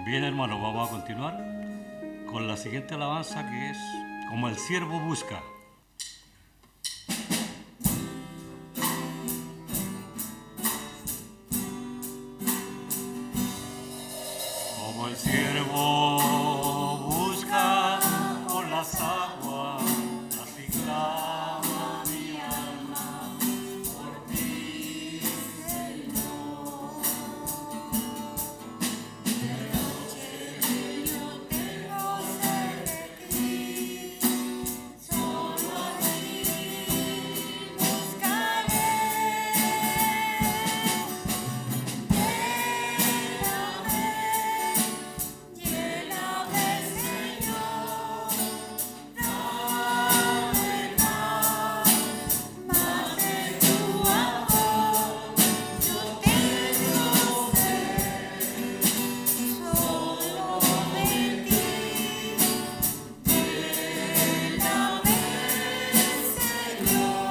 Bien, hermano, vamos a continuar con la siguiente alabanza que es Como el siervo busca. Como el siervo busca por las aguas, así clama mi alma por ti, Señor. De noche yo tengo sed de ti, solo a ti buscaré. Lléname, Señor, dame más de tu amor. Yo tengo sed solo de ti. Lléname, Señor.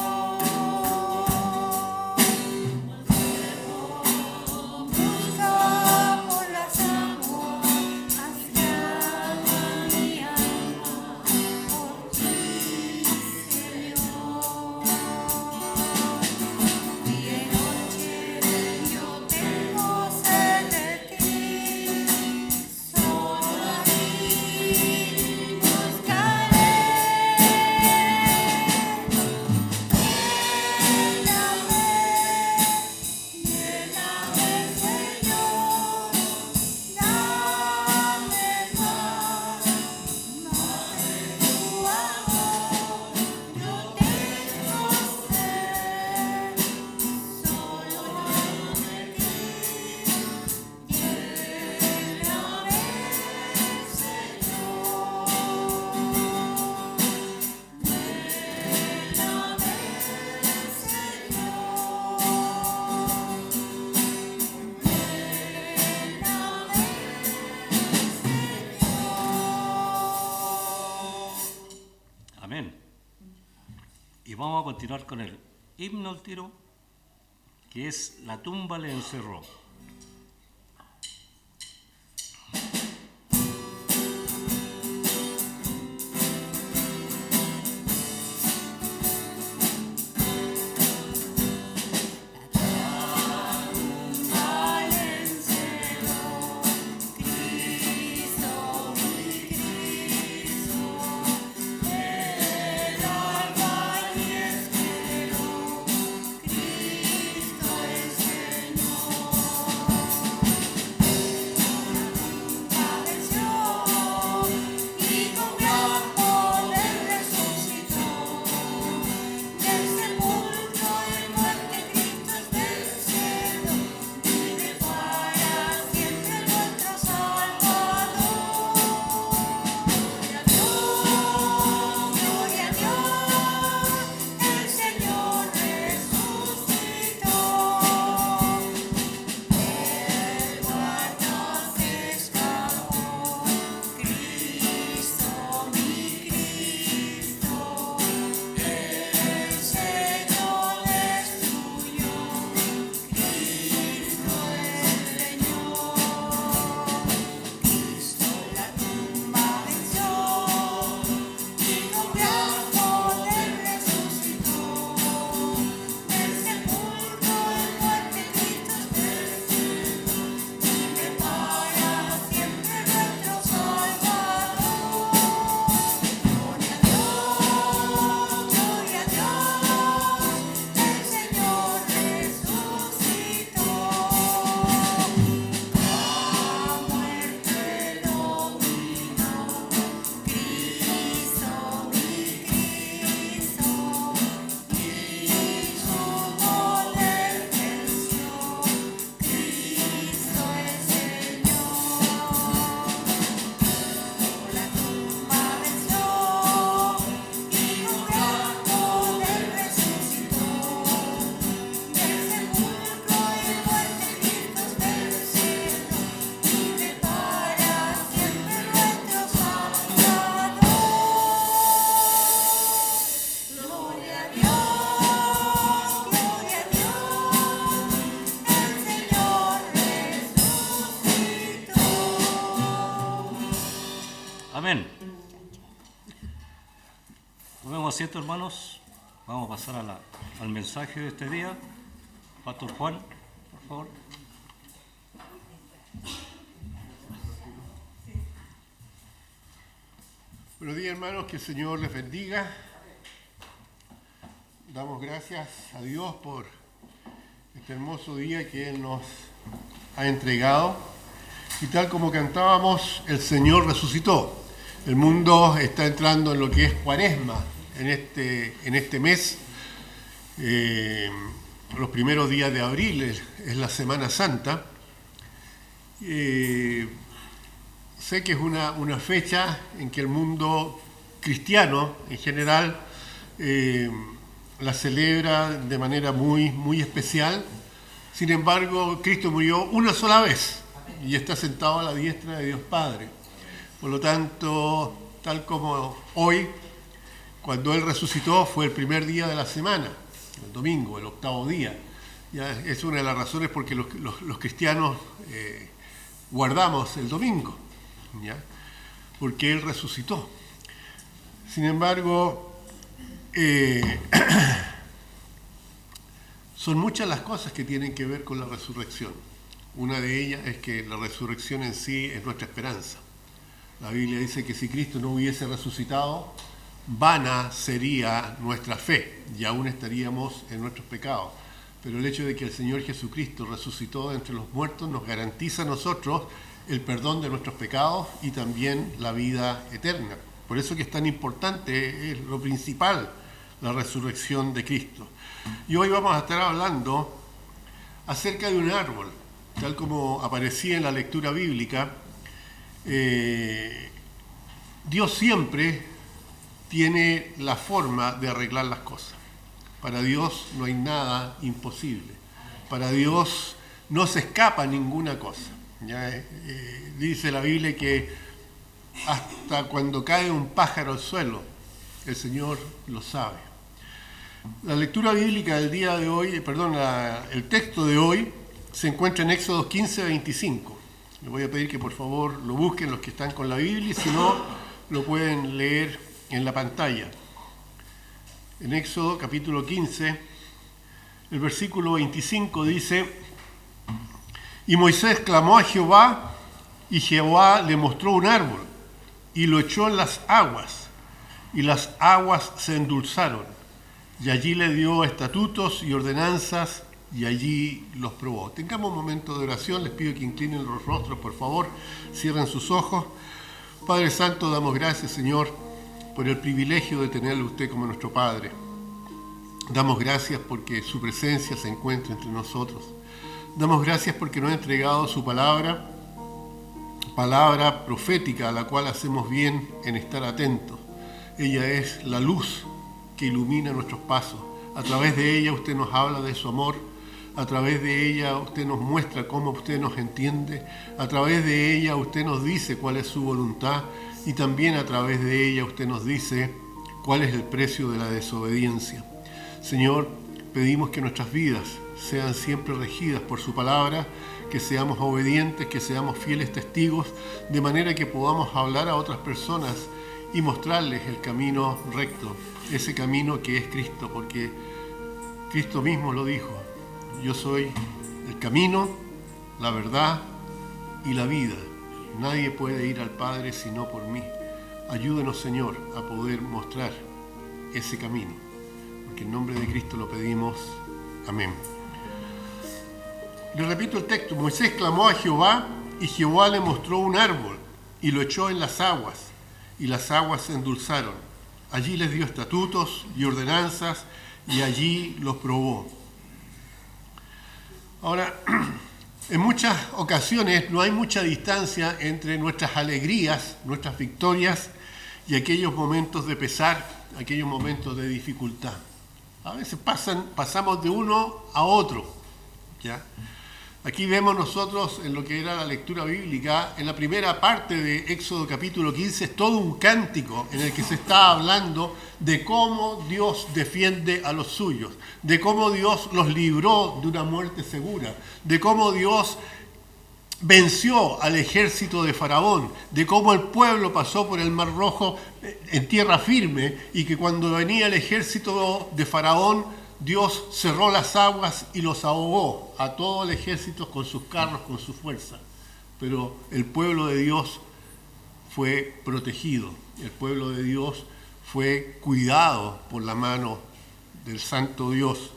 Busca por las aguas, hacia mi alma, por ti, Señor. Día y noche yo tengo sed de ti, solo a ti buscaré. Lléname, Señor, dame más de tu amor. Yo tengo sed solo de ti. Lléname, Señor. Amén. Y vamos a continuar con el himno al tiro, que es La tumba le encerró. Cristo el Señor. asiento, hermanos. Vamos a pasar al mensaje de este día. Pastor Juan, por favor. Buenos días, hermanos, que el Señor les bendiga. Damos gracias a Dios por este hermoso día que Él nos ha entregado. Y tal como cantábamos, el Señor resucitó. El mundo está entrando en lo que es Cuaresma en este mes. Los primeros días de abril es la Semana Santa. Sé que es una fecha en que el mundo cristiano en general la celebra de manera muy, muy especial. Sin embargo, Cristo murió una sola vez y está sentado a la diestra de Dios Padre. Por lo tanto, tal como hoy, cuando Él resucitó, fue el primer día de la semana, el domingo, el 8º día. Ya es una de las razones por que los cristianos guardamos el domingo, ¿ya? Porque Él resucitó. Sin embargo, son muchas las cosas que tienen que ver con la resurrección. Una de ellas es que la resurrección en sí es nuestra esperanza. La Biblia dice que si Cristo no hubiese resucitado, vana sería nuestra fe y aún estaríamos en nuestros pecados. Pero el hecho de que el Señor Jesucristo resucitó de entre los muertos nos garantiza a nosotros el perdón de nuestros pecados y también la vida eterna. Por eso que es tan importante, es lo principal, la resurrección de Cristo. Y hoy vamos a estar hablando acerca de un árbol, tal como aparecía en la lectura bíblica. Dios siempre tiene la forma de arreglar las cosas. Para Dios no hay nada imposible. Para Dios no se escapa ninguna cosa. Dice la Biblia que hasta cuando cae un pájaro al suelo, el Señor lo sabe. La lectura bíblica del día de hoy, el texto de hoy se encuentra en Éxodo 15:25. Les voy a pedir que por favor lo busquen los que están con la Biblia, y si no, lo pueden leer en la pantalla. En Éxodo capítulo 15, el versículo 25 dice: Y Moisés clamó a Jehová, y Jehová le mostró un árbol, y lo echó en las aguas, y las aguas se endulzaron, y allí le dio estatutos y ordenanzas, y allí los probó. Tengamos un momento de oración. Les pido que inclinen los rostros, por favor, cierren sus ojos. Padre Santo, damos gracias, Señor, por el privilegio de tenerle a usted como nuestro Padre. Damos gracias porque su presencia se encuentra entre nosotros. Damos gracias porque nos ha entregado su palabra profética, a la cual hacemos bien en estar atentos. Ella es la luz que ilumina nuestros pasos. A través de ella usted nos habla de su amor. A través de ella usted nos muestra cómo usted nos entiende. A través de ella usted nos dice cuál es su voluntad. Y también a través de ella usted nos dice cuál es el precio de la desobediencia. Señor, pedimos que nuestras vidas sean siempre regidas por su palabra, que seamos obedientes, que seamos fieles testigos, de manera que podamos hablar a otras personas y mostrarles el camino recto, ese camino que es Cristo, porque Cristo mismo lo dijo: yo soy el camino, la verdad y la vida. Nadie puede ir al Padre sino por mí. Ayúdenos, Señor, a poder mostrar ese camino, porque en nombre de Cristo lo pedimos. Amén. Le repito el texto: Moisés clamó a Jehová, y Jehová le mostró un árbol, y lo echó en las aguas, y las aguas se endulzaron. Allí les dio estatutos y ordenanzas, y allí los probó. Ahora, en muchas ocasiones no hay mucha distancia entre nuestras alegrías, nuestras victorias, y aquellos momentos de pesar, aquellos momentos de dificultad. A veces pasamos de uno a otro, ¿ya? Aquí vemos nosotros, en lo que era la lectura bíblica, en la primera parte de Éxodo capítulo 15, es todo un cántico en el que se está hablando de cómo Dios defiende a los suyos, de cómo Dios los libró de una muerte segura, de cómo Dios venció al ejército de Faraón, de cómo el pueblo pasó por el Mar Rojo en tierra firme y que cuando venía el ejército de Faraón, Dios cerró las aguas y los ahogó a todo el ejército con sus carros, con su fuerza. Pero el pueblo de Dios fue protegido, el pueblo de Dios fue cuidado por la mano del Santo Dios.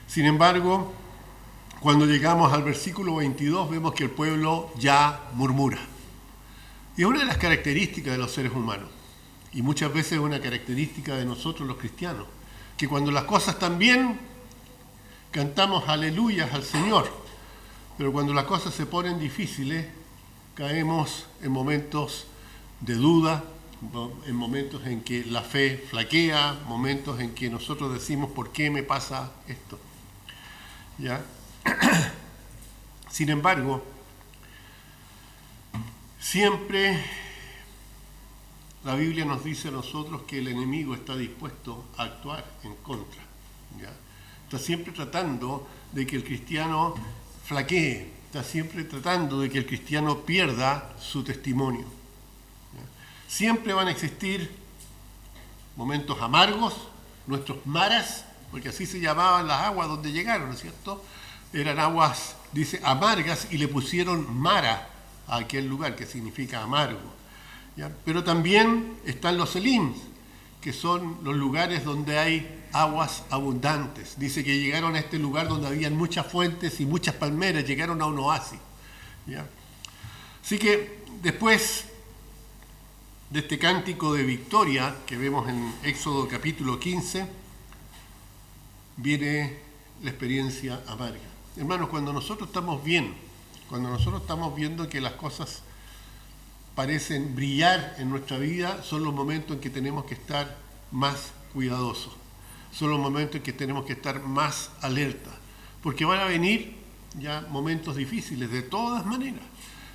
Sin embargo, cuando llegamos al versículo 22 vemos que el pueblo ya murmura. Y es una de las características de los seres humanos, y muchas veces es una característica de nosotros los cristianos, que cuando las cosas están bien, cantamos aleluyas al Señor, pero cuando las cosas se ponen difíciles, caemos en momentos de duda, en momentos en que la fe flaquea, momentos en que nosotros decimos, ¿por qué me pasa esto? ¿Ya? Sin embargo, siempre la Biblia nos dice a nosotros que el enemigo está dispuesto a actuar en contra. ¿Ya? Está siempre tratando de que el cristiano flaquee, está siempre tratando de que el cristiano pierda su testimonio. ¿Ya? Siempre van a existir momentos amargos, nuestros maras, porque así se llamaban las aguas donde llegaron, ¿no es cierto? Eran aguas, dice, amargas, y le pusieron Mara a aquel lugar, que significa amargo. ¿Ya? Pero también están los Elim, que son los lugares donde hay aguas abundantes. Dice que llegaron a este lugar donde habían muchas fuentes y muchas palmeras, llegaron a un oasis. ¿Ya? Así que después de este cántico de victoria que vemos en Éxodo capítulo 15, viene la experiencia amarga. Hermanos, cuando nosotros estamos bien, cuando nosotros estamos viendo que las cosas parecen brillar en nuestra vida, son los momentos en que tenemos que estar más cuidadosos, son los momentos en que tenemos que estar más alerta, porque van a venir ya momentos difíciles de todas maneras.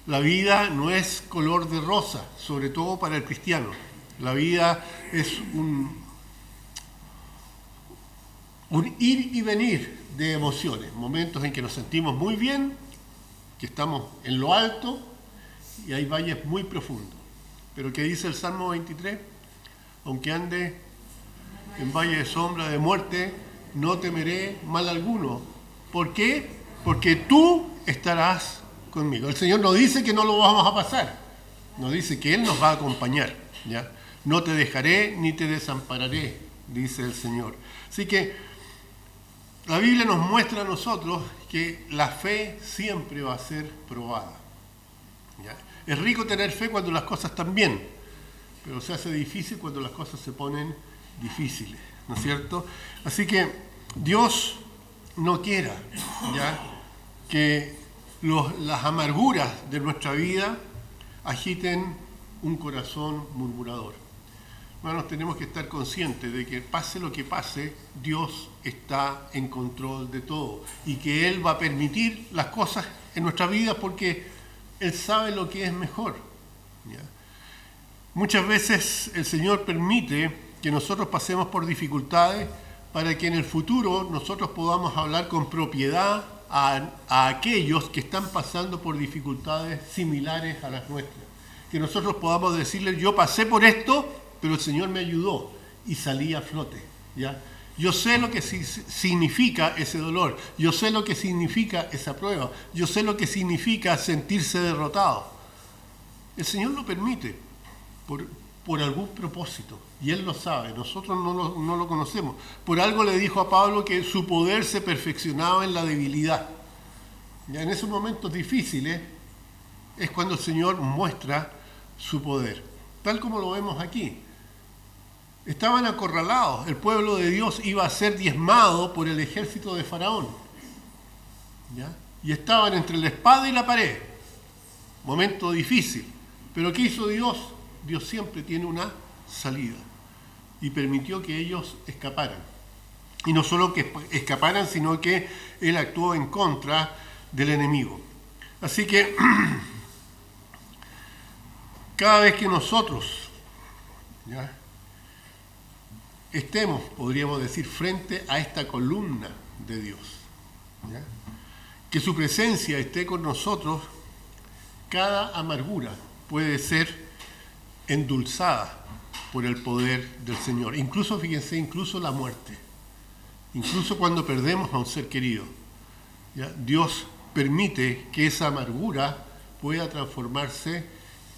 La vida no es color de rosa, sobre todo para el cristiano. La vida es un ir y venir de emociones, momentos en que nos sentimos muy bien, que estamos en lo alto, y hay valles muy profundos. Pero ¿qué dice el Salmo 23? Aunque ande en valle de sombra de muerte, no temeré mal alguno. ¿Por qué? Porque tú estarás conmigo. El Señor no dice que no lo vamos a pasar, nos dice que Él nos va a acompañar. ¿Ya? No te dejaré ni te desampararé, dice el Señor. Así que la Biblia nos muestra a nosotros que la fe siempre va a ser probada. ¿Ya? Es rico tener fe cuando las cosas están bien, pero se hace difícil cuando las cosas se ponen difíciles, ¿no es cierto? Así que Dios no quiera, ¿ya?, que las amarguras de nuestra vida agiten un corazón murmurador. Hermanos, tenemos que estar conscientes de que pase lo que pase, Dios está en control de todo y que Él va a permitir las cosas en nuestra vida porque Él sabe lo que es mejor. ¿Ya? Muchas veces el Señor permite que nosotros pasemos por dificultades para que en el futuro nosotros podamos hablar con propiedad a aquellos que están pasando por dificultades similares a las nuestras. Que nosotros podamos decirles, yo pasé por esto, pero el Señor me ayudó y salí a flote. ¿Ya? Yo sé lo que significa ese dolor, yo sé lo que significa esa prueba, yo sé lo que significa sentirse derrotado. El Señor lo permite por algún propósito, y Él lo sabe, nosotros no lo conocemos. Por algo le dijo a Pablo que su poder se perfeccionaba en la debilidad. Ya en esos momentos difíciles es cuando el Señor muestra su poder, tal como lo vemos aquí. Estaban acorralados, el pueblo de Dios iba a ser diezmado por el ejército de Faraón. ¿Ya? Y estaban entre la espada y la pared. Momento difícil. Pero ¿qué hizo Dios? Dios siempre tiene una salida. Y permitió que ellos escaparan. Y no solo que escaparan, sino que Él actuó en contra del enemigo. Así que cada vez que nosotros, ¿ya?, estemos, podríamos decir, frente a esta columna de Dios, ¿ya?, que su presencia esté con nosotros, cada amargura puede ser endulzada por el poder del Señor. Incluso, fíjense, incluso la muerte. Incluso cuando perdemos a un ser querido, ¿ya? Dios permite que esa amargura pueda transformarse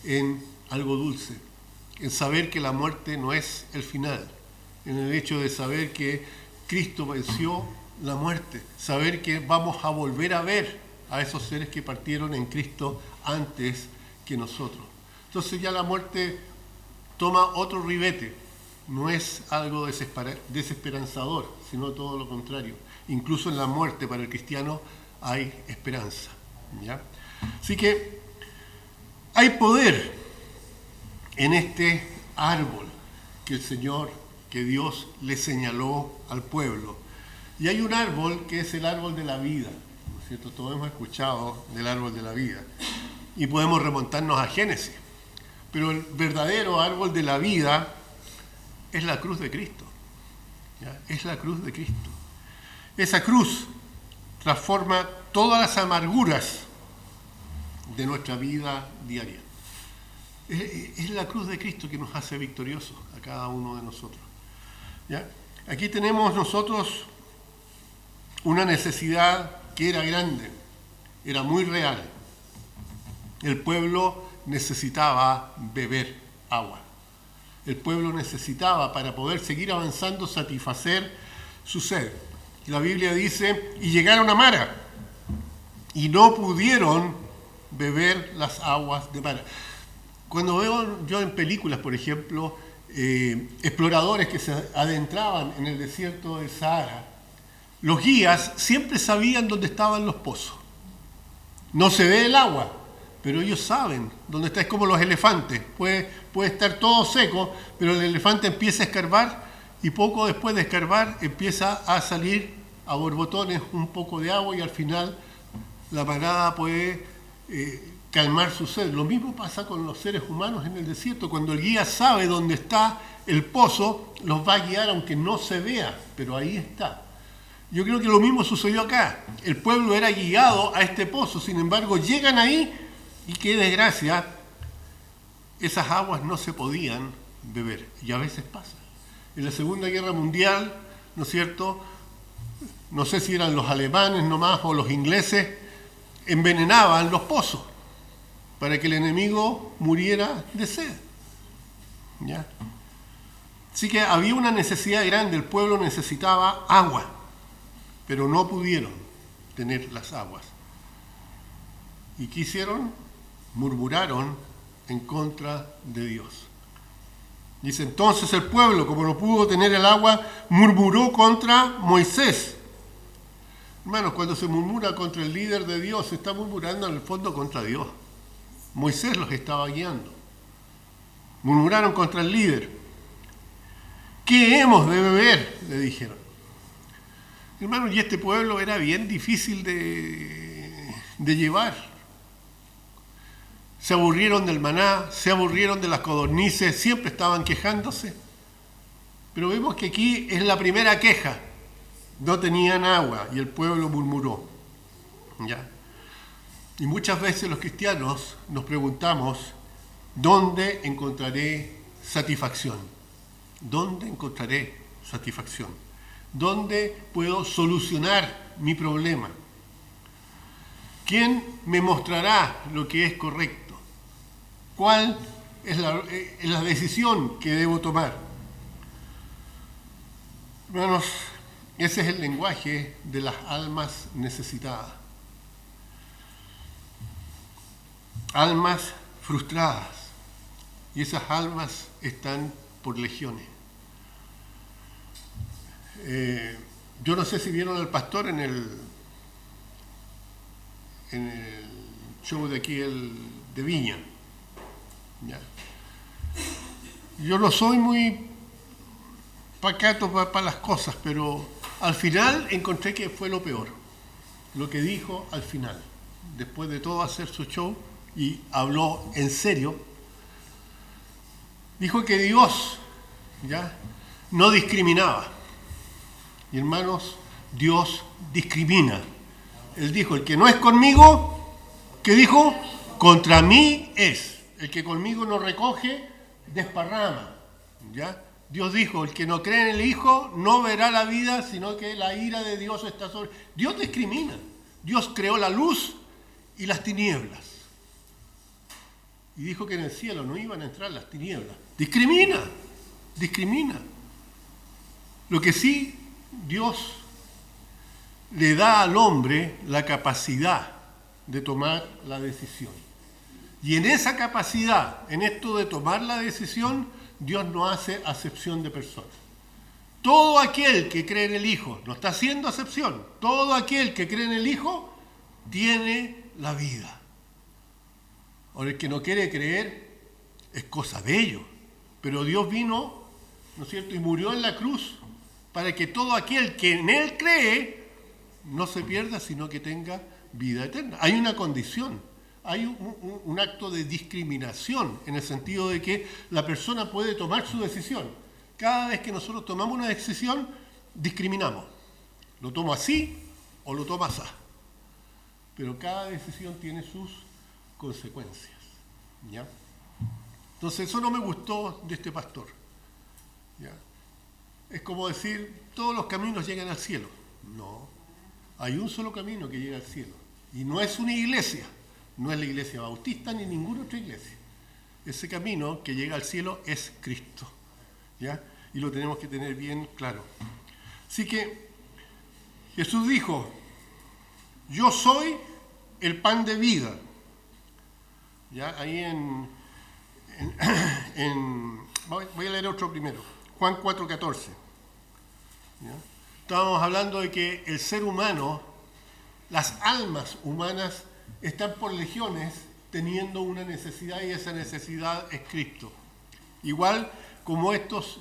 en algo dulce, en saber que la muerte no es el final, en el hecho de saber que Cristo venció la muerte, saber que vamos a volver a ver a esos seres que partieron en Cristo antes que nosotros. Entonces ya la muerte toma otro ribete, no es algo desesperanzador, sino todo lo contrario. Incluso en la muerte para el cristiano hay esperanza, ¿ya? Así que hay poder en este árbol que el Señor, que Dios le señaló al pueblo. Y hay un árbol que es el árbol de la vida, ¿no es cierto? Todos hemos escuchado del árbol de la vida y podemos remontarnos a Génesis. Pero el verdadero árbol de la vida es la cruz de Cristo, ¿ya? Es la cruz de Cristo. Esa cruz transforma todas las amarguras de nuestra vida diaria. Es la cruz de Cristo que nos hace victoriosos a cada uno de nosotros, ¿ya? Aquí tenemos nosotros una necesidad que era grande, era muy real. El pueblo necesitaba beber agua. El pueblo necesitaba, para poder seguir avanzando, satisfacer su sed. La Biblia dice, y llegaron a Mara, y no pudieron beber las aguas de Mara. Cuando veo yo en películas, por ejemplo, exploradores que se adentraban en el desierto del Sahara, los guías siempre sabían dónde estaban los pozos. No se ve el agua, pero ellos saben dónde está. Es como los elefantes. Puede estar todo seco, pero el elefante empieza a escarbar y poco después de escarbar empieza a salir a borbotones un poco de agua y al final la manada puede calmar su sed. Lo mismo pasa con los seres humanos en el desierto. Cuando el guía sabe dónde está el pozo, los va a guiar aunque no se vea, pero ahí está. Yo creo que lo mismo sucedió acá. El pueblo era guiado a este pozo, sin embargo llegan ahí y qué desgracia, esas aguas no se podían beber. Y a veces pasa. En la Segunda Guerra Mundial, ¿no es cierto?, no sé si eran los alemanes nomás o los ingleses, envenenaban los pozos para que el enemigo muriera de sed, ¿ya? Así que había una necesidad grande, el pueblo necesitaba agua, pero no pudieron tener las aguas. ¿Y qué hicieron? Murmuraron en contra de Dios. Dice, entonces el pueblo, como no pudo tener el agua, murmuró contra Moisés. Hermanos, cuando se murmura contra el líder de Dios, se está murmurando en el fondo contra Dios. Moisés los estaba guiando. Murmuraron contra el líder. ¿Qué hemos de beber?, le dijeron. Hermanos, y este pueblo era bien difícil de llevar. Se aburrieron del maná, se aburrieron de las codornices, siempre estaban quejándose. Pero vemos que aquí es la primera queja. No tenían agua y el pueblo murmuró, ¿ya? Y muchas veces los cristianos nos preguntamos, ¿dónde encontraré satisfacción? ¿Dónde encontraré satisfacción? ¿Dónde puedo solucionar mi problema? ¿Quién me mostrará lo que es correcto? ¿Cuál es la decisión que debo tomar? Hermanos, ese es el lenguaje de las almas necesitadas. Almas frustradas. Y esas almas están por legiones. Yo no sé si vieron al pastor en el show de aquí de Viña. ¿Ya? Yo no soy muy pacato para las cosas, pero al final encontré que fue lo peor. Lo que dijo al final, después de todo hacer su show, y habló en serio, dijo que Dios, ¿ya?, no discriminaba. Y hermanos, Dios discrimina. Él dijo, el que no es conmigo, ¿qué dijo? contra mí es. El que conmigo no recoge, desparrama. ¿Ya? Dios dijo, el que no cree en el Hijo no verá la vida, sino que la ira de Dios está sobre... Dios discrimina. Dios creó la luz y las tinieblas. Y dijo que en el cielo no iban a entrar las tinieblas. Discrimina. Lo que sí, Dios le da al hombre la capacidad de tomar la decisión. Y en esa capacidad, en esto de tomar la decisión, Dios no hace acepción de personas. Todo aquel que cree en el Hijo, no está haciendo acepción, todo aquel que cree en el Hijo tiene la vida. Ahora, el que no quiere creer es cosa de ellos. Pero Dios vino, ¿no es cierto?, y murió en la cruz para que todo aquel que en Él cree no se pierda, sino que tenga vida eterna. Hay una condición. Hay un acto de discriminación en el sentido de que la persona puede tomar su decisión. Cada vez que nosotros tomamos una decisión, discriminamos. Lo tomo así o lo tomo así. Pero cada decisión tiene sus consecuencias. ¿Ya? Entonces eso no me gustó de este pastor. ¿Ya? Es como decir, todos los caminos llegan al cielo. No, hay un solo camino que llega al cielo. Y no es una iglesia. No es la iglesia bautista ni ninguna otra iglesia. Ese camino que llega al cielo es Cristo. ¿Ya? Y lo tenemos que tener bien claro. Así que Jesús dijo, yo soy el pan de vida. ¿Ya? Ahí voy a leer otro primero. Juan 4:14. ¿Ya? Estábamos hablando de que el ser humano, las almas humanas, están por legiones teniendo una necesidad, y esa necesidad es Cristo. Igual como estos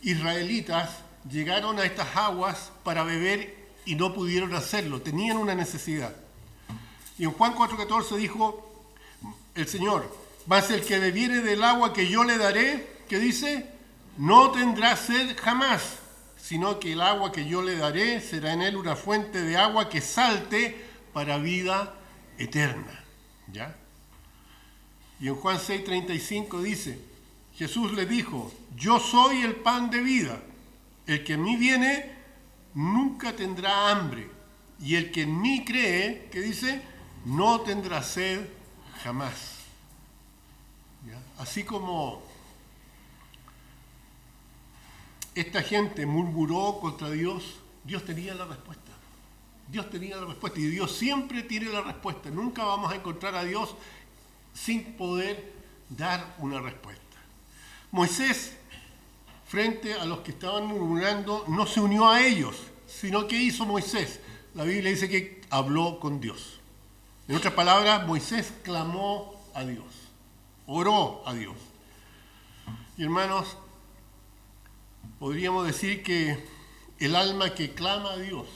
israelitas llegaron a estas aguas para beber y no pudieron hacerlo, tenían una necesidad. Y en Juan 4:14 dijo el Señor, mas el que bebiere del agua que yo le daré, ¿qué dice? No tendrá sed jamás, sino que el agua que yo le daré será en él una fuente de agua que salte para vida eterna. ¿Ya? Y en Juan 6:35 dice, Jesús le dijo, yo soy el pan de vida, el que en mí viene nunca tendrá hambre, y el que en mí cree, ¿qué dice? No tendrá sed jamás. ¿Ya? Así como esta gente murmuró contra Dios, Dios tenía la respuesta. Dios tenía la respuesta y Dios siempre tiene la respuesta. Nunca vamos a encontrar a Dios sin poder dar una respuesta. Moisés, frente a los que estaban murmurando, no se unió a ellos, sino que hizo Moisés. La Biblia dice que habló con Dios. En otras palabras, Moisés clamó a Dios, oró a Dios. Y hermanos, podríamos decir que el alma que clama a Dios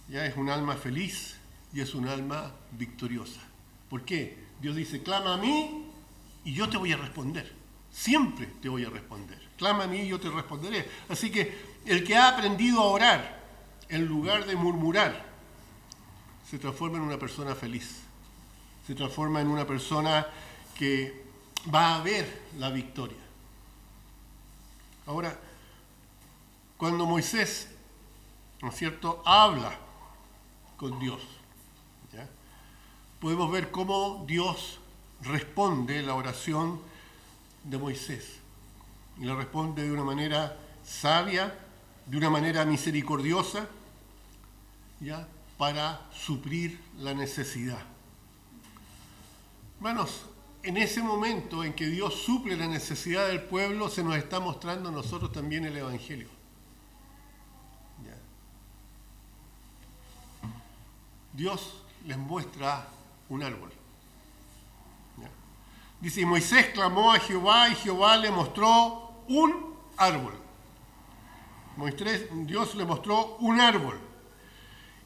ya es un alma feliz y es un alma victoriosa. ¿Por qué? Dios dice, clama a mí y yo te voy a responder. Siempre te voy a responder. Clama a mí y yo te responderé. Así que el que ha aprendido a orar en lugar de murmurar, se transforma en una persona feliz. Se transforma en una persona que va a ver la victoria. Ahora, cuando Moisés, ¿no es cierto?, habla con Dios, ¿ya?, podemos ver cómo Dios responde la oración de Moisés. Y la responde de una manera sabia, de una manera misericordiosa, ¿ya?, para suplir la necesidad. Hermanos, en ese momento en que Dios suple la necesidad del pueblo, se nos está mostrando a nosotros también el Evangelio. ¿Ya? Dios les muestra un árbol. ¿Ya? Dice, y Moisés clamó a Jehová y Jehová le mostró un árbol. Dios le mostró un árbol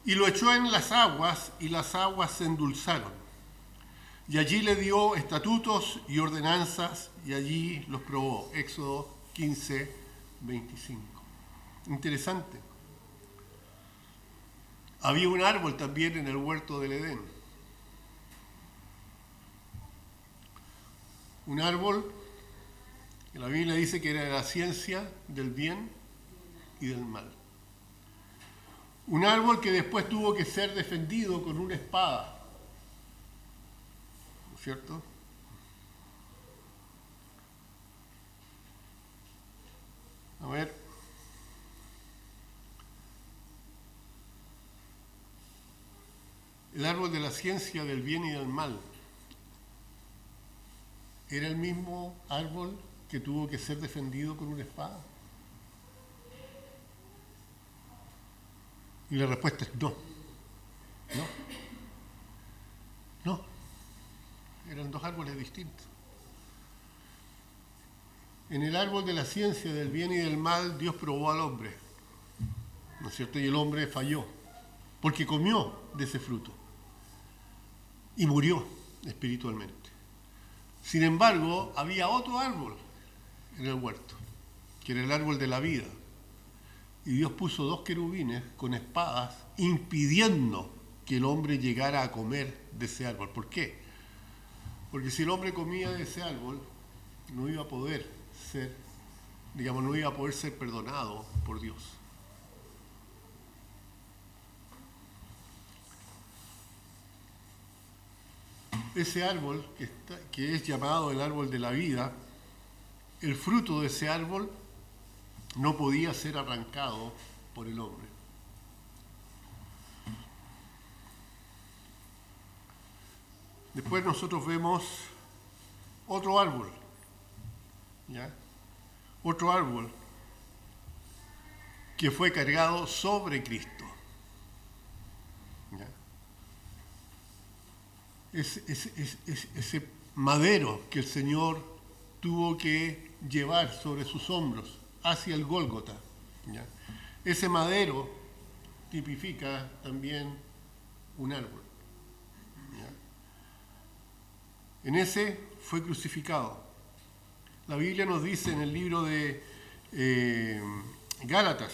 y lo echó en las aguas y las aguas se endulzaron. Y allí le dio estatutos y ordenanzas y allí los probó. Éxodo 15:25. Interesante. Había un árbol también en el huerto del Edén. Un árbol que la Biblia dice que era la ciencia del bien y del mal. Un árbol que después tuvo que ser defendido con una espada, ¿no es cierto? A ver. El árbol de la ciencia del bien y del mal era el mismo árbol que tuvo que ser defendido con una espada. Y la respuesta es no. No. Eran dos árboles distintos. En el árbol de la ciencia del bien y del mal, Dios probó al hombre, ¿no es cierto? Y el hombre falló, porque comió de ese fruto y murió espiritualmente. Sin embargo, había otro árbol en el huerto, que era el árbol de la vida. Y Dios puso dos querubines con espadas, impidiendo que el hombre llegara a comer de ese árbol. ¿Por qué? Porque si el hombre comía de ese árbol, no iba a poder ser, no iba a poder ser perdonado por Dios. Ese árbol que es llamado el árbol de la vida, el fruto de ese árbol no podía ser arrancado por el hombre. Después nosotros vemos otro árbol, ¿ya? Otro árbol que fue cargado sobre Cristo, ¿ya? Ese madero que el Señor tuvo que llevar sobre sus hombros hacia el Gólgota, ¿ya? Ese madero tipifica también un árbol, ¿ya? En ese fue crucificado. La Biblia nos dice en el libro de Gálatas,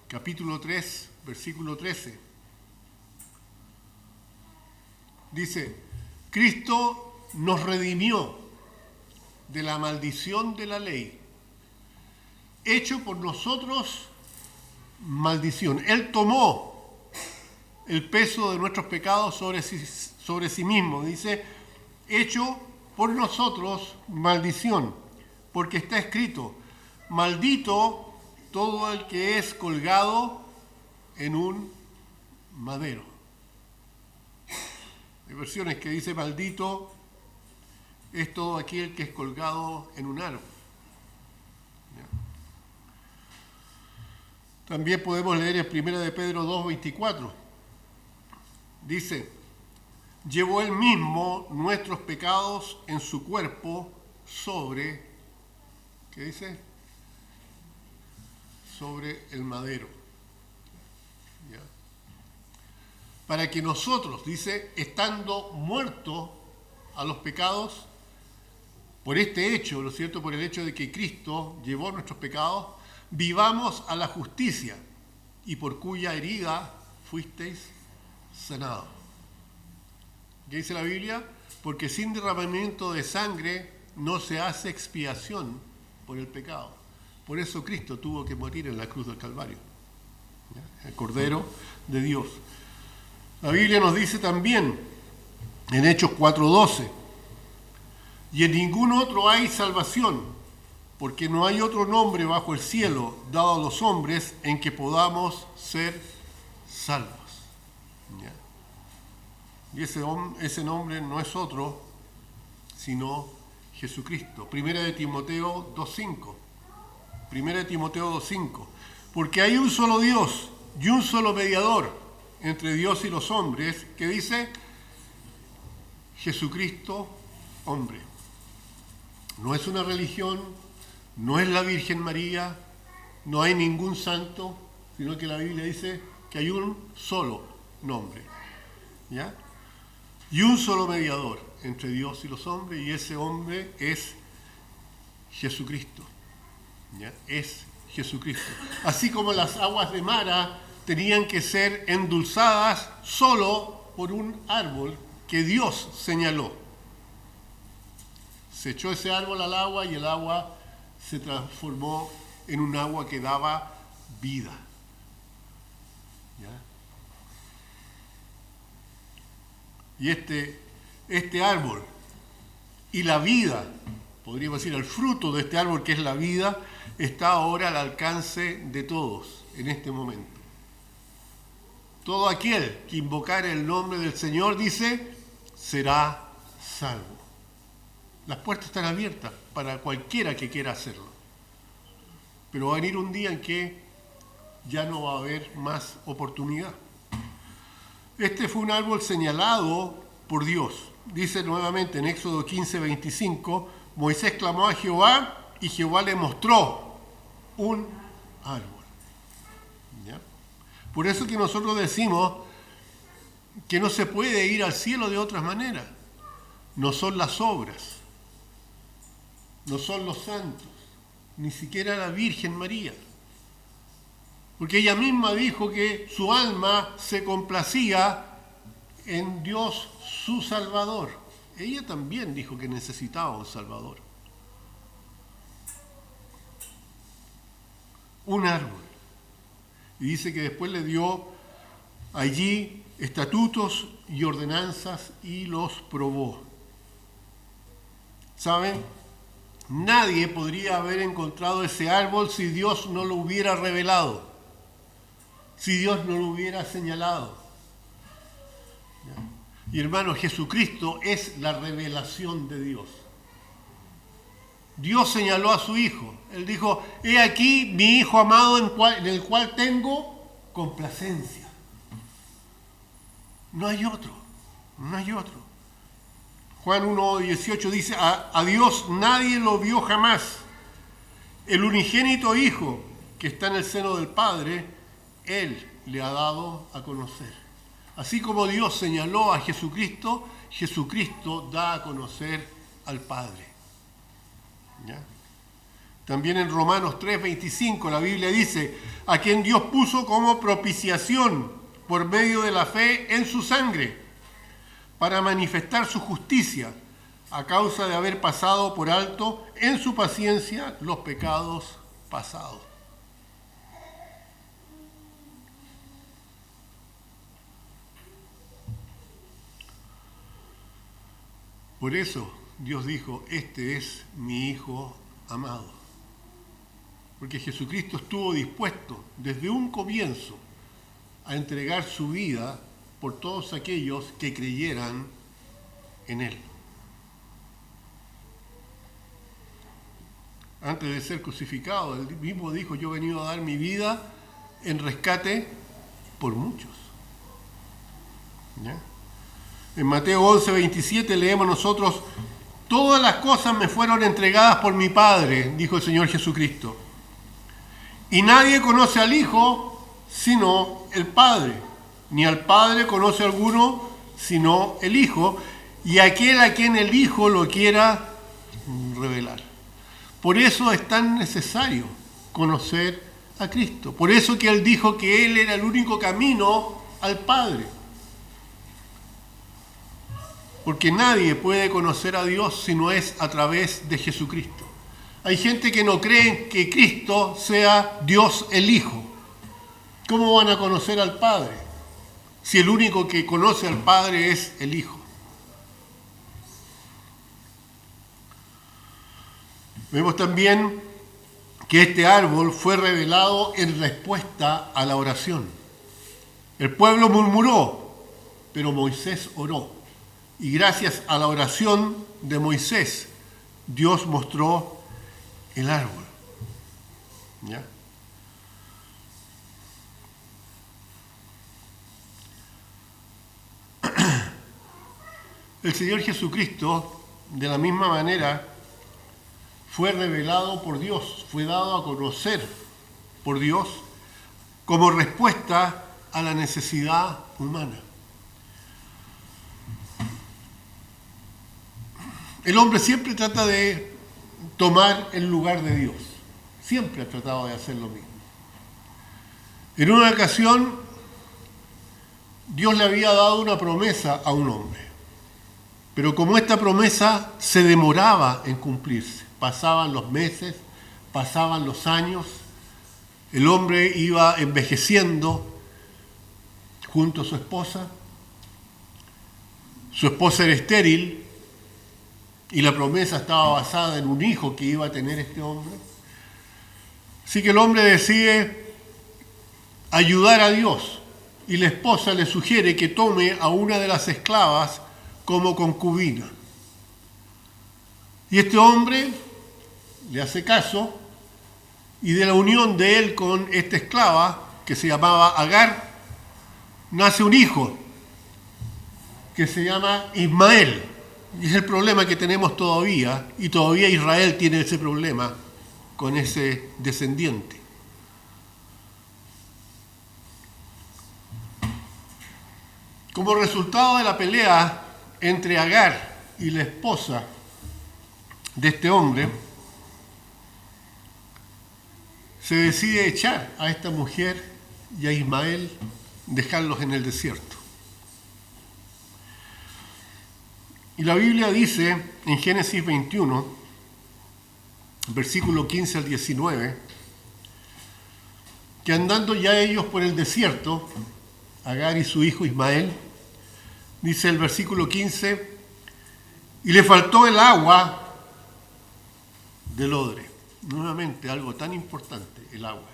capítulo 3, versículo 13, dice: Cristo nos redimió de la maldición de la ley, hecho por nosotros maldición. Él tomó el peso de nuestros pecados sobre sí mismo, dice, hecho por nosotros maldición, porque está escrito: maldito todo el que es colgado en un madero. Hay versiones que dice maldito es todo aquel que es colgado en un árbol. También podemos leer en 1 de Pedro 2:24. Dice: llevó él mismo nuestros pecados en su cuerpo sobre, ¿qué dice? Sobre el madero. ¿Ya? Para que nosotros, dice, estando muertos a los pecados, por este hecho, ¿no es cierto?, por el hecho de que Cristo llevó nuestros pecados, vivamos a la justicia, y por cuya herida fuisteis sanados. ¿Qué dice la Biblia? Porque sin derramamiento de sangre no se hace expiación por el pecado. Por eso Cristo tuvo que morir en la cruz del Calvario, ¿ya? El Cordero de Dios. La Biblia nos dice también en Hechos 4:12: y en ningún otro hay salvación, porque no hay otro nombre bajo el cielo dado a los hombres en que podamos ser salvos. ¿Ya? Y ese nombre no es otro sino Jesucristo. Primera de Timoteo 2:5. Primera de Timoteo 2:5. Porque hay un solo Dios y un solo mediador entre Dios y los hombres, que dice: Jesucristo, hombre. No es una religión, no es la Virgen María, no hay ningún santo, sino que la Biblia dice que hay un solo nombre, ¿ya? Y un solo mediador entre Dios y los hombres, y ese hombre es Jesucristo, ¿ya? Es Jesucristo. Así como las aguas de Mara tenían que ser endulzadas solo por un árbol que Dios señaló. Se echó ese árbol al agua y el agua se transformó en un agua que daba vida. ¿Ya? Y este árbol y la vida, podríamos decir el fruto de este árbol que es la vida, está ahora al alcance de todos en este momento. Todo aquel que invocare el nombre del Señor, dice, será salvo. Las puertas están abiertas para cualquiera que quiera hacerlo. Pero va a venir un día en que ya no va a haber más oportunidad. Este fue un árbol señalado por Dios. Dice nuevamente en Éxodo 15:25, Moisés clamó a Jehová y Jehová le mostró un árbol. ¿Ya? Por eso que nosotros decimos que no se puede ir al cielo de otras maneras. No son las obras, no son los santos, ni siquiera la Virgen María. Porque ella misma dijo que su alma se complacía en Dios su Salvador. Ella también dijo que necesitaba un Salvador. Un árbol. Y dice que después le dio allí estatutos y ordenanzas y los probó. ¿Saben? Nadie podría haber encontrado ese árbol si Dios no lo hubiera revelado, si Dios no lo hubiera señalado. Y hermanos, Jesucristo es la revelación de Dios. Dios señaló a su Hijo. Él dijo, he aquí mi Hijo amado en el cual tengo complacencia. No hay otro, no hay otro. Juan 1:18 dice, a Dios nadie lo vio jamás. El unigénito Hijo que está en el seno del Padre, Él le ha dado a conocer. Así como Dios señaló a Jesucristo, Jesucristo da a conocer al Padre. ¿Ya? También en Romanos 3:25 la Biblia dice, a quien Dios puso como propiciación por medio de la fe en su sangre, para manifestar su justicia, a causa de haber pasado por alto en su paciencia los pecados pasados. Por eso Dios dijo, este es mi Hijo amado. Porque Jesucristo estuvo dispuesto desde un comienzo a entregar su vida por todos aquellos que creyeran en Él. Antes de ser crucificado, Él mismo dijo, yo he venido a dar mi vida en rescate por muchos. ¿Ya? En Mateo 11:27 leemos nosotros, todas las cosas me fueron entregadas por mi Padre, dijo el Señor Jesucristo. Y nadie conoce al Hijo sino el Padre, ni al Padre conoce alguno sino el Hijo, y aquel a quien el Hijo lo quiera revelar. Por eso es tan necesario conocer a Cristo. Por eso que Él dijo que Él era el único camino al Padre. Porque nadie puede conocer a Dios si no es a través de Jesucristo. Hay gente que no cree que Cristo sea Dios el Hijo. ¿Cómo van a conocer al Padre si el único que conoce al Padre es el Hijo? Vemos también que este árbol fue revelado en respuesta a la oración. El pueblo murmuró, pero Moisés oró. Y gracias a la oración de Moisés, Dios mostró el árbol. ¿Ya? El Señor Jesucristo, de la misma manera, fue revelado por Dios, fue dado a conocer por Dios como respuesta a la necesidad humana. El hombre siempre trata de tomar el lugar de Dios. Siempre ha tratado de hacer lo mismo. En una ocasión, Dios le había dado una promesa a un hombre. Pero como esta promesa se demoraba en cumplirse, pasaban los meses, pasaban los años, el hombre iba envejeciendo junto a su esposa era estéril y la promesa estaba basada en un hijo que iba a tener este hombre. Así que el hombre decide ayudar a Dios y la esposa le sugiere que tome a una de las esclavas como concubina. Y este hombre le hace caso y de la unión de él con esta esclava, que se llamaba Agar, nace un hijo que se llama Ismael. Y es el problema que tenemos todavía, y todavía Israel tiene ese problema con ese descendiente. Como resultado de la pelea entre Agar y la esposa de este hombre, se decide echar a esta mujer y a Ismael, dejarlos en el desierto. Y la Biblia dice en Génesis 21, versículo 15 al 19, que andando ya ellos por el desierto, Agar y su hijo Ismael, dice el versículo 15, y le faltó el agua del odre. Nuevamente, algo tan importante, el agua.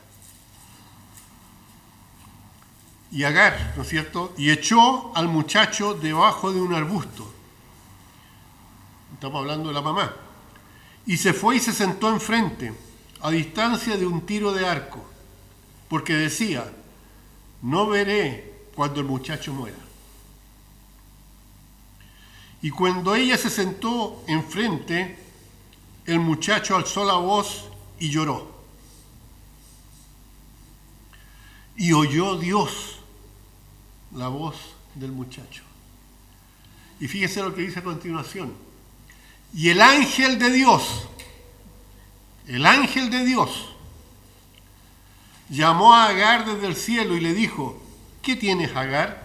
Y Agar, ¿no es cierto?, y echó al muchacho debajo de un arbusto. Estamos hablando de la mamá. Y se fue y se sentó enfrente, a distancia de un tiro de arco, porque decía, no veré cuando el muchacho muera. Y cuando ella se sentó enfrente, el muchacho alzó la voz y lloró. Y oyó Dios la voz del muchacho. Y fíjese lo que dice a continuación. Y el ángel de Dios, llamó a Agar desde el cielo y le dijo, ¿qué tienes, Agar?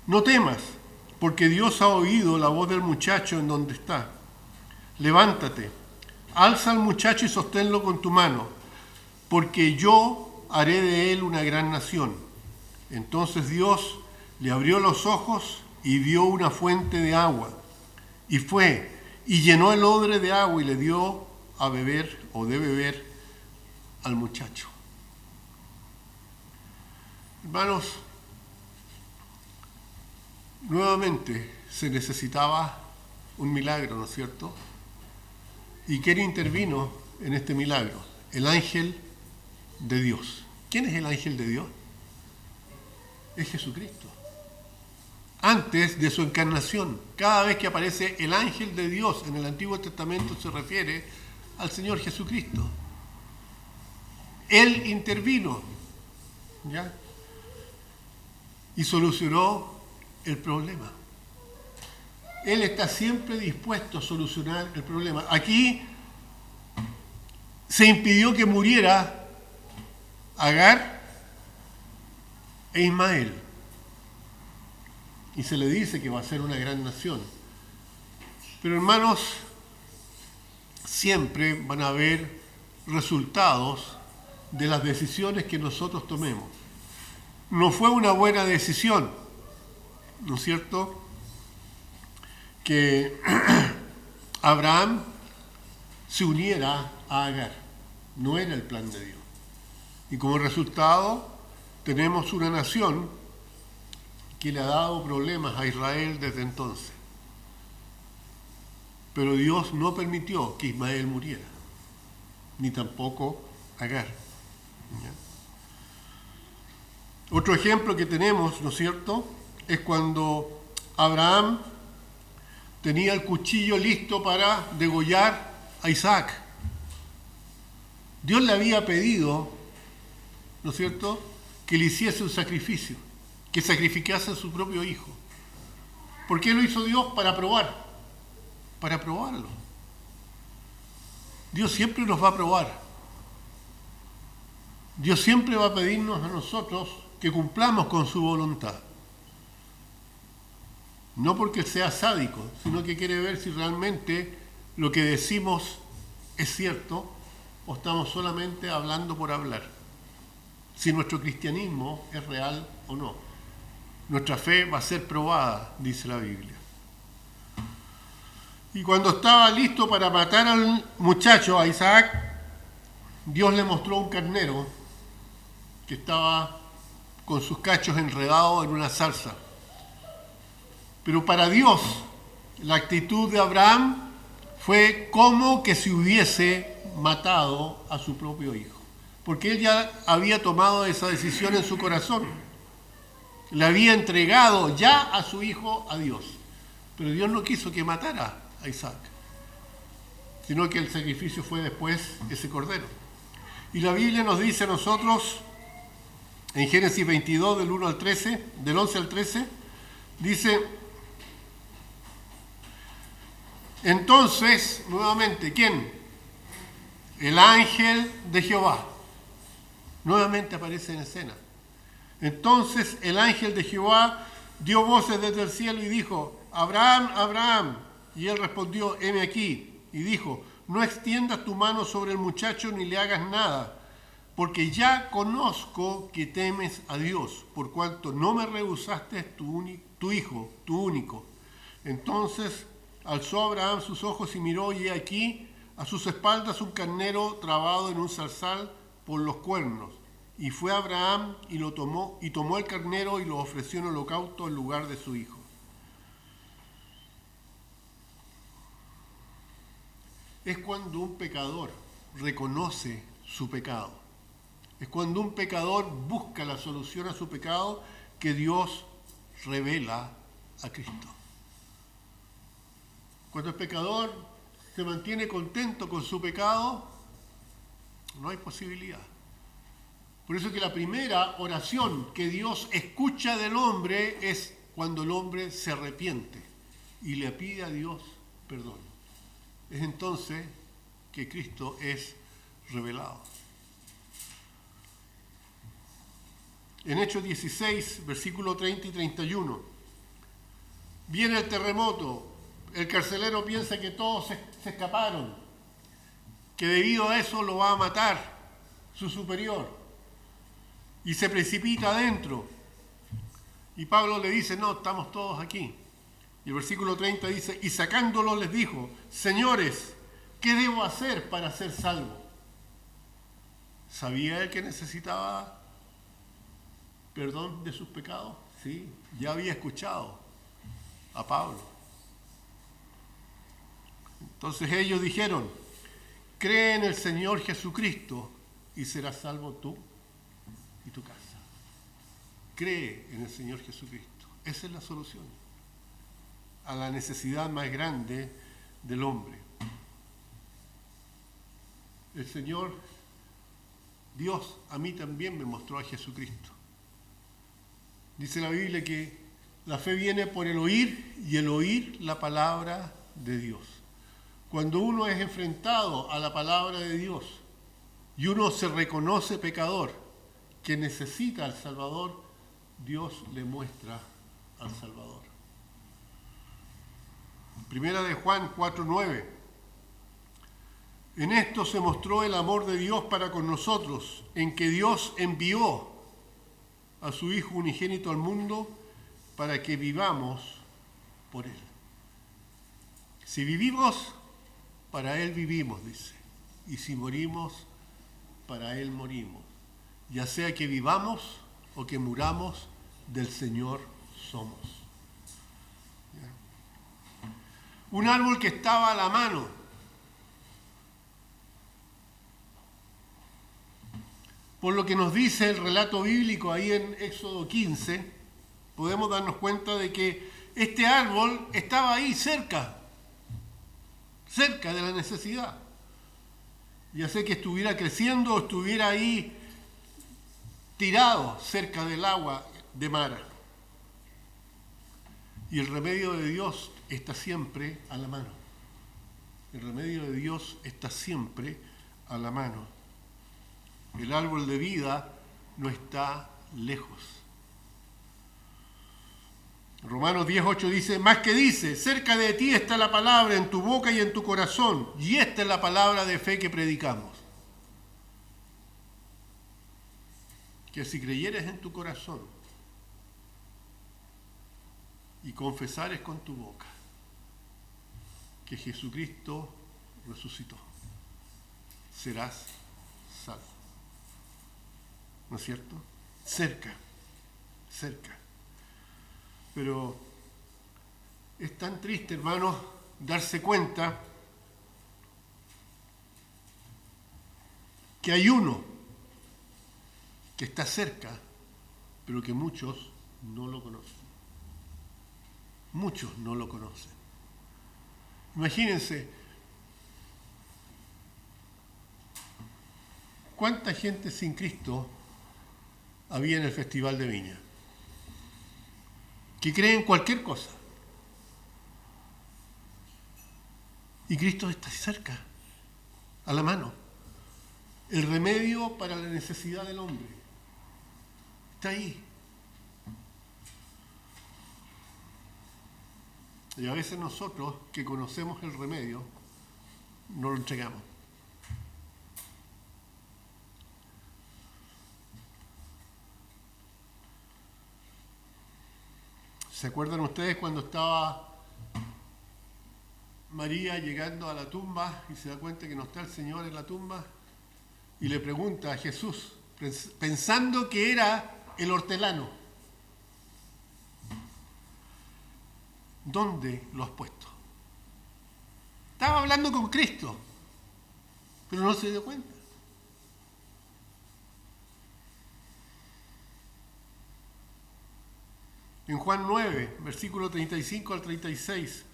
No temas, porque Dios ha oído la voz del muchacho en donde está. Levántate, alza al muchacho y sosténlo con tu mano, porque yo haré de él una gran nación. Entonces Dios le abrió los ojos y vio una fuente de agua, y fue y llenó el odre de agua y le dio a beber o de beber al muchacho. Hermanos, nuevamente se necesitaba un milagro, ¿no es cierto? ¿Y quién intervino en este milagro? El ángel de Dios. ¿Quién es el ángel de Dios? Es Jesucristo. Antes de su encarnación, cada vez que aparece el ángel de Dios en el Antiguo Testamento se refiere al Señor Jesucristo. Él intervino, ¿ya?, y solucionó el problema. Él está siempre dispuesto a solucionar el problema. Aquí se impidió que muriera Agar e Ismael. Y se le dice que va a ser una gran nación. Pero hermanos, siempre van a haber resultados de las decisiones que nosotros tomemos. No fue una buena decisión, ¿no es cierto?, que Abraham se uniera a Agar. No era el plan de Dios. Y como resultado tenemos una nación que le ha dado problemas a Israel desde entonces. Pero Dios no permitió que Ismael muriera, ni tampoco Agar. ¿Ya? Otro ejemplo que tenemos, ¿no es cierto?, es cuando Abraham tenía el cuchillo listo para degollar a Isaac. Dios le había pedido, ¿no es cierto?, que le hiciese un sacrificio, que sacrificase a su propio hijo. ¿Por qué lo hizo Dios? Para probar, para probarlo. Dios siempre nos va a probar. Dios siempre va a pedirnos a nosotros que cumplamos con su voluntad. No porque sea sádico, sino que quiere ver si realmente lo que decimos es cierto o estamos solamente hablando por hablar. Si nuestro cristianismo es real o no. Nuestra fe va a ser probada, dice la Biblia. Y cuando estaba listo para matar al muchacho, a Isaac, Dios le mostró un carnero que estaba con sus cachos enredados en una zarza. Pero para Dios, la actitud de Abraham fue como que si hubiese matado a su propio hijo. Porque él ya había tomado esa decisión en su corazón. Le había entregado ya a su hijo a Dios. Pero Dios no quiso que matara a Isaac, sino que el sacrificio fue después ese cordero. Y la Biblia nos dice a nosotros, en Génesis 22, del 1 al 13, del 11 al 13, dice: entonces, nuevamente, ¿quién? El ángel de Jehová. Nuevamente aparece en escena. Entonces el ángel de Jehová dio voces desde el cielo y dijo: Abraham, Abraham. Y él respondió: heme aquí. Y dijo: no extiendas tu mano sobre el muchacho ni le hagas nada, porque ya conozco que temes a Dios, por cuanto no me rehusaste tu hijo, tu único. Entonces alzó Abraham sus ojos y miró, y aquí a sus espaldas un carnero trabado en un zarzal por los cuernos. Y fue Abraham y tomó el carnero y lo ofreció en holocausto en lugar de su hijo. Es cuando un pecador reconoce su pecado. Es cuando un pecador busca la solución a su pecado que Dios revela a Cristo. Cuando el pecador se mantiene contento con su pecado, no hay posibilidad. Por eso que la primera oración que Dios escucha del hombre es cuando el hombre se arrepiente y le pide a Dios perdón. Es entonces que Cristo es revelado. En Hechos 16, versículo 30 y 31, viene el terremoto. El carcelero piensa que todos se escaparon, que debido a eso lo va a matar su superior. Y se precipita adentro. Y Pablo le dice: no, estamos todos aquí. Y el versículo 30 dice: y sacándolo les dijo: señores, ¿qué debo hacer para ser salvo? ¿Sabía él que necesitaba perdón de sus pecados? Sí, ya había escuchado a Pablo. Entonces ellos dijeron: cree en el Señor Jesucristo y serás salvo tú y tu casa. Cree en el Señor Jesucristo. Esa es la solución a la necesidad más grande del hombre. El Señor, Dios, a mí también me mostró a Jesucristo. Dice la Biblia que la fe viene por el oír, y el oír la palabra de Dios. Cuando uno es enfrentado a la palabra de Dios y uno se reconoce pecador, que necesita al Salvador, Dios le muestra al Salvador. Primera de Juan 4:9. En esto se mostró el amor de Dios para con nosotros, en que Dios envió a su Hijo unigénito al mundo para que vivamos por Él. Si vivimos, para Él vivimos, dice. Y si morimos, para Él morimos. Ya sea que vivamos o que muramos, del Señor somos. Un árbol que estaba a la mano. Por lo que nos dice el relato bíblico ahí en Éxodo 15, podemos darnos cuenta de que este árbol estaba ahí cerca de la necesidad. Ya sea que estuviera creciendo o estuviera ahí tirado cerca del agua de Mara. Y el remedio de Dios está siempre a la mano. El remedio de Dios está siempre a la mano. El árbol de vida no está lejos. Romanos 10:8 dice, más que dice, cerca de ti está la palabra en tu boca y en tu corazón, y esta es la palabra de fe que predicamos. Que si creyeres en tu corazón y confesares con tu boca que Jesucristo resucitó, serás salvo. ¿No es cierto? Cerca. Pero es tan triste, hermanos, darse cuenta que hay uno que está cerca, pero que muchos no lo conocen. Muchos no lo conocen. Imagínense, ¿cuánta gente sin Cristo había en el Festival de Viña? Que creen cualquier cosa. Y Cristo está cerca, a la mano. El remedio para la necesidad del hombre está ahí. Y a veces nosotros, que conocemos el remedio, no lo entregamos. ¿Se acuerdan ustedes cuando estaba María llegando a la tumba y se da cuenta que no está el Señor en la tumba? Y le pregunta a Jesús, pensando que era el hortelano, ¿dónde lo has puesto? Estaba hablando con Cristo, pero no se dio cuenta. En Juan 9, versículo 35 al 36,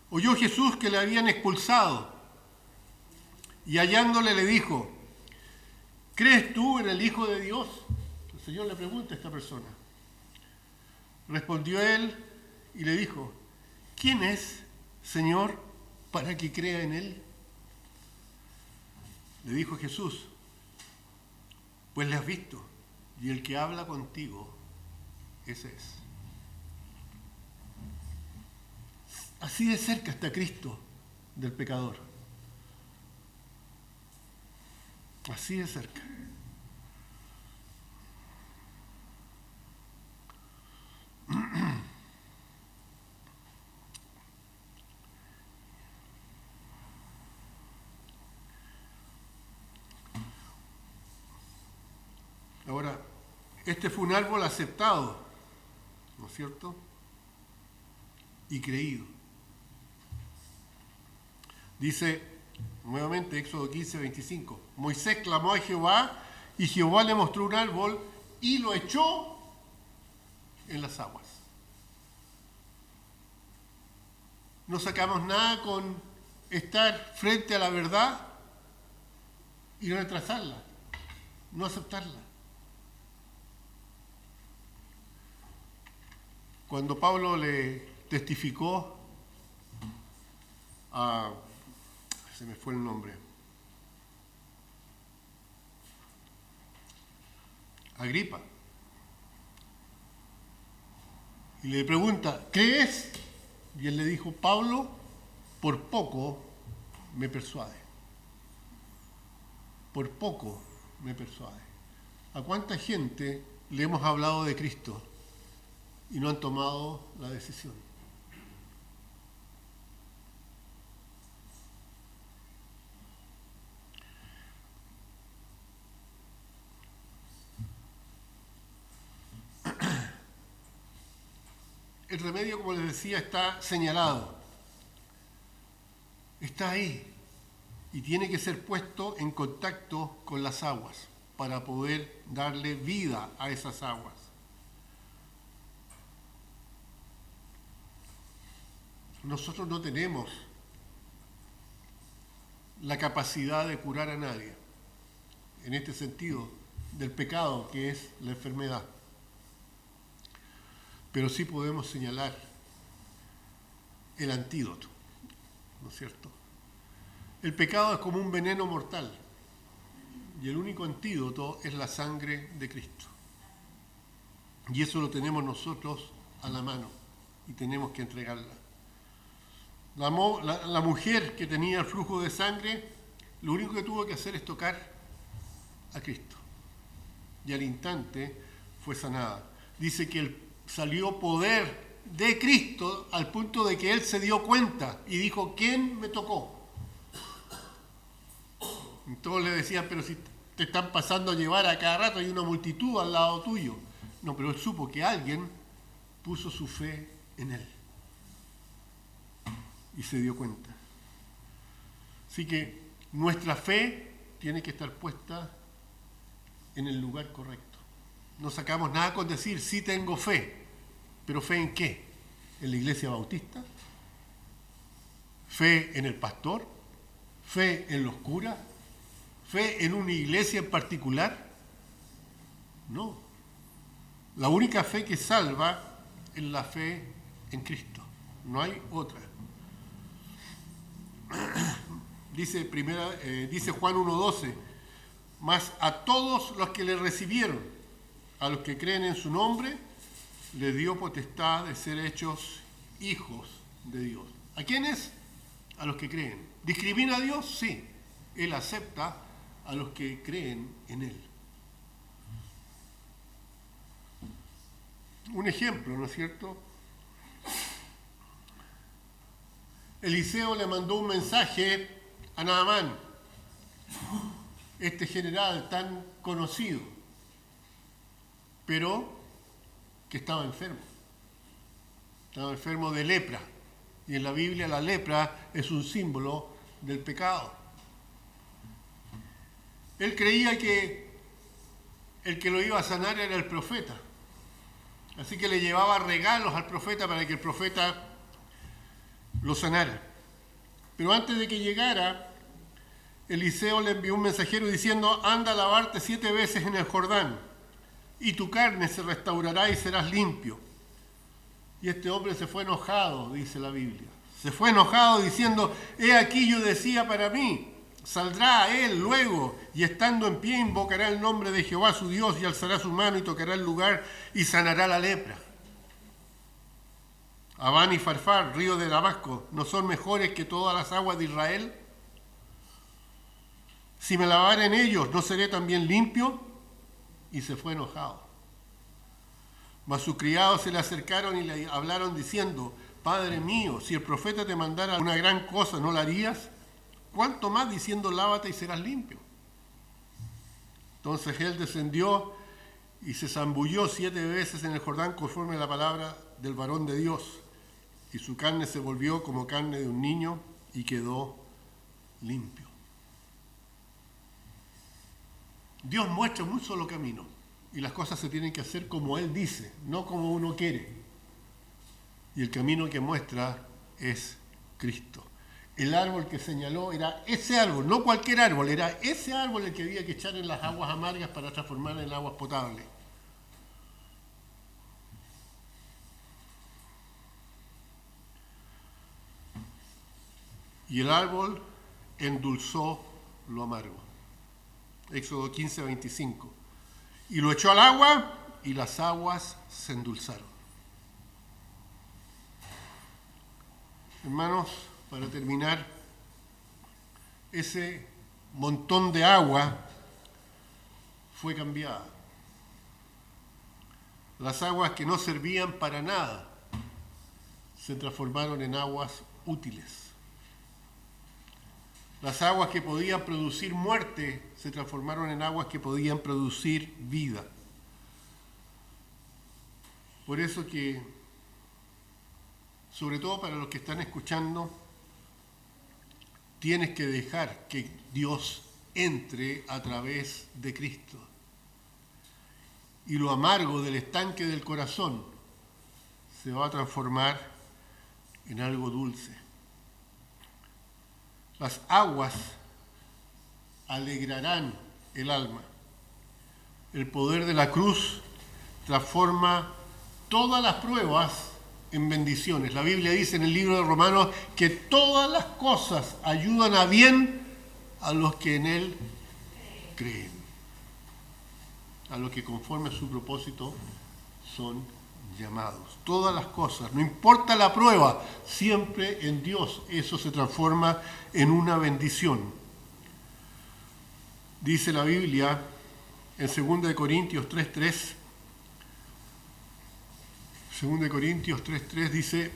oyó Jesús que le habían expulsado y hallándole le dijo, ¿crees tú en el Hijo de Dios? El Señor le pregunta a esta persona. Respondió él y le dijo, ¿quién es, Señor, para que crea en él? Le dijo Jesús, pues le has visto, y el que habla contigo, ese es. Así de cerca está Cristo del pecador. Así de cerca. Ahora, este fue un árbol aceptado, ¿no es cierto? Y creído. Dice nuevamente Éxodo 15:25, Moisés clamó a Jehová y Jehová le mostró un árbol y lo echó en las aguas. No sacamos nada con estar frente a la verdad y retrasarla, no aceptarla. Cuando Pablo le testificó a, se me fue el nombre, Agripa, y le pregunta, ¿crees? Y él le dijo, Pablo, por poco me persuade. Por poco me persuade. ¿A cuánta gente le hemos hablado de Cristo y no han tomado la decisión? El remedio, como les decía, está señalado. Está ahí. Y tiene que ser puesto en contacto con las aguas para poder darle vida a esas aguas. Nosotros no tenemos la capacidad de curar a nadie, en este sentido, del pecado que es la enfermedad. Pero sí podemos señalar el antídoto, ¿no es cierto? El pecado es como un veneno mortal y el único antídoto es la sangre de Cristo. Y eso lo tenemos nosotros a la mano. y tenemos que entregarla. La mujer que tenía el flujo de sangre, lo único que tuvo que hacer es tocar a Cristo. Y al instante fue sanada. Dice que salió poder de Cristo al punto de que él se dio cuenta y dijo, ¿quién me tocó? Y todos le decían, pero si te están pasando a llevar a cada rato, hay una multitud al lado tuyo. No, pero él supo que alguien puso su fe en él. Y se dio cuenta. Así que nuestra fe tiene que estar puesta en el lugar correcto. No sacamos nada con decir, sí tengo fe. ¿Pero fe en qué? ¿En la iglesia bautista? ¿Fe en el pastor? ¿Fe en los curas? ¿Fe en una iglesia en particular? No. La única fe que salva es la fe en Cristo. No hay otra. Dice Juan 1:12, mas a todos los que le recibieron, a los que creen en su nombre, le dio potestad de ser hechos hijos de Dios. ¿A quiénes? A los que creen. ¿Discrimina a Dios? Sí. Él acepta a los que creen en Él. Un ejemplo, ¿no es cierto? Eliseo le mandó un mensaje a Naamán, este general tan conocido, pero que estaba enfermo de lepra, y en la Biblia la lepra es un símbolo del pecado. Él creía que el que lo iba a sanar era el profeta, así que le llevaba regalos al profeta para que el profeta lo sanara. Pero antes de que llegara, Eliseo le envió un mensajero diciendo, anda a lavarte 7 veces en el Jordán, y tu carne se restaurará y serás limpio. Y este hombre se fue enojado, dice la Biblia. Se fue enojado diciendo, he aquí yo decía para mí, saldrá él luego, y estando en pie invocará el nombre de Jehová su Dios, y alzará su mano y tocará el lugar, y sanará la lepra. Abán y Farfar, río de Damasco, ¿no son mejores que todas las aguas de Israel? Si me lavare en ellos, ¿no seré también limpio? Y se fue enojado. Mas sus criados se le acercaron y le hablaron diciendo, Padre mío, si el profeta te mandara una gran cosa, ¿no la harías? ¿Cuánto más diciendo, lávate y serás limpio? Entonces él descendió y se zambulló 7 veces en el Jordán conforme a la palabra del varón de Dios. Y su carne se volvió como carne de un niño y quedó limpio. Dios muestra un solo camino y las cosas se tienen que hacer como Él dice, no como uno quiere. Y el camino que muestra es Cristo. El árbol que señaló era ese árbol, no cualquier árbol, era ese árbol el que había que echar en las aguas amargas para transformarlas en aguas potables. Y el árbol endulzó lo amargo. Éxodo 15:25. Y lo echó al agua y las aguas se endulzaron. Hermanos, para terminar, ese montón de agua fue cambiada. Las aguas que no servían para nada se transformaron en aguas útiles. Las aguas que podían producir muerte se transformaron en aguas que podían producir vida. Por eso que, sobre todo para los que están escuchando, tienes que dejar que Dios entre a través de Cristo. Y lo amargo del estanque del corazón se va a transformar en algo dulce. Las aguas alegrarán el alma. El poder de la cruz transforma todas las pruebas en bendiciones. La Biblia dice en el libro de Romanos que todas las cosas ayudan a bien a los que en Él creen, a los que conforme a su propósito son llamados. Todas las cosas, no importa la prueba, siempre en Dios eso se transforma en una bendición. Dice la Biblia en 2 Corintios 3:3, 2 Corintios 3:3 dice: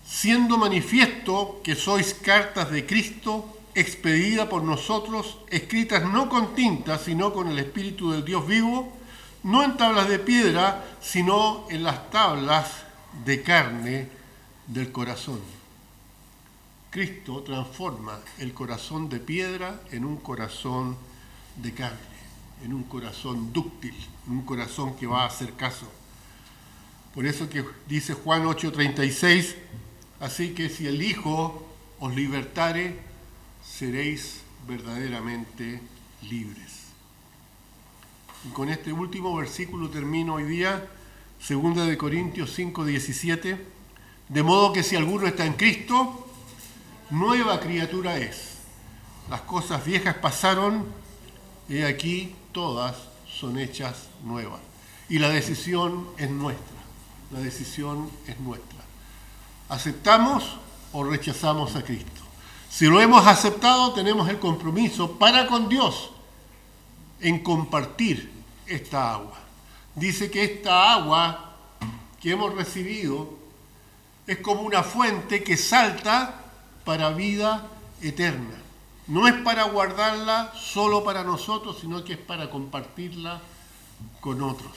siendo manifiesto que sois cartas de Cristo, expedida por nosotros, escritas no con tinta, sino con el Espíritu del Dios vivo, no en tablas de piedra, sino en las tablas de carne del corazón. Cristo transforma el corazón de piedra en un corazón de carne, en un corazón dúctil, en un corazón que va a hacer caso. Por eso que dice Juan 8:36, así que si el Hijo os libertare, seréis verdaderamente libres. Y con este último versículo termino hoy día, 2 Corintios 5:17, de modo que si alguno está en Cristo, nueva criatura es. Las cosas viejas pasaron, y aquí todas son hechas nuevas. Y la decisión es nuestra, la decisión es nuestra. ¿Aceptamos o rechazamos a Cristo? Si lo hemos aceptado, tenemos el compromiso para con Dios en compartir esta agua. Dice que esta agua que hemos recibido es como una fuente que salta para vida eterna. No es para guardarla solo para nosotros, sino que es para compartirla con otros.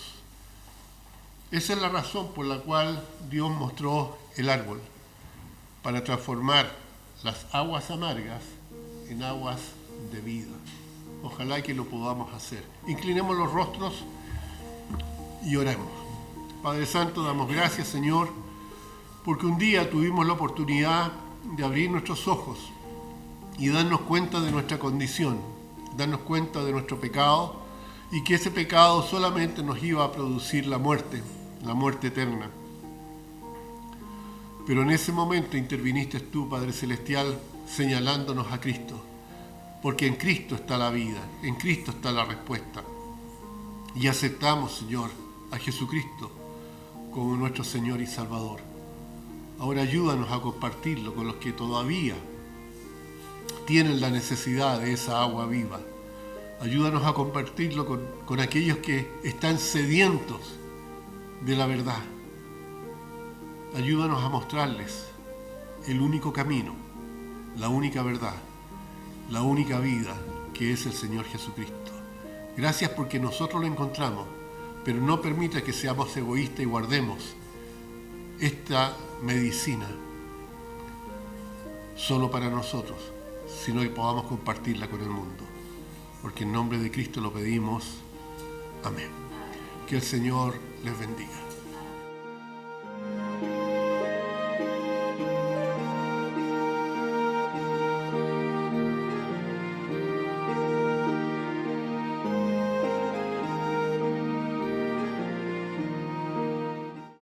Esa es la razón por la cual Dios mostró el árbol, para transformar las aguas amargas en aguas de vida. Ojalá que lo podamos hacer. Inclinemos los rostros y oremos. Padre Santo, damos gracias, Señor, porque un día tuvimos la oportunidad de abrir nuestros ojos y darnos cuenta de nuestra condición, darnos cuenta de nuestro pecado, y que ese pecado solamente nos iba a producir la muerte eterna. Pero en ese momento interviniste tú, Padre Celestial, señalándonos a Cristo, porque en Cristo está la vida, en Cristo está la respuesta. Y aceptamos, Señor, a Jesucristo como nuestro Señor y Salvador. Ahora ayúdanos a compartirlo con los que todavía tienen la necesidad de esa agua viva. Ayúdanos a compartirlo con aquellos que están sedientos de la verdad. Ayúdanos a mostrarles el único camino, la única verdad, la única vida, que es el Señor Jesucristo. Gracias porque nosotros lo encontramos, pero no permita que seamos egoístas y guardemos esta medicina solo para nosotros, sino que podamos compartirla con el mundo. Porque en nombre de Cristo lo pedimos. Amén. Que el Señor les bendiga.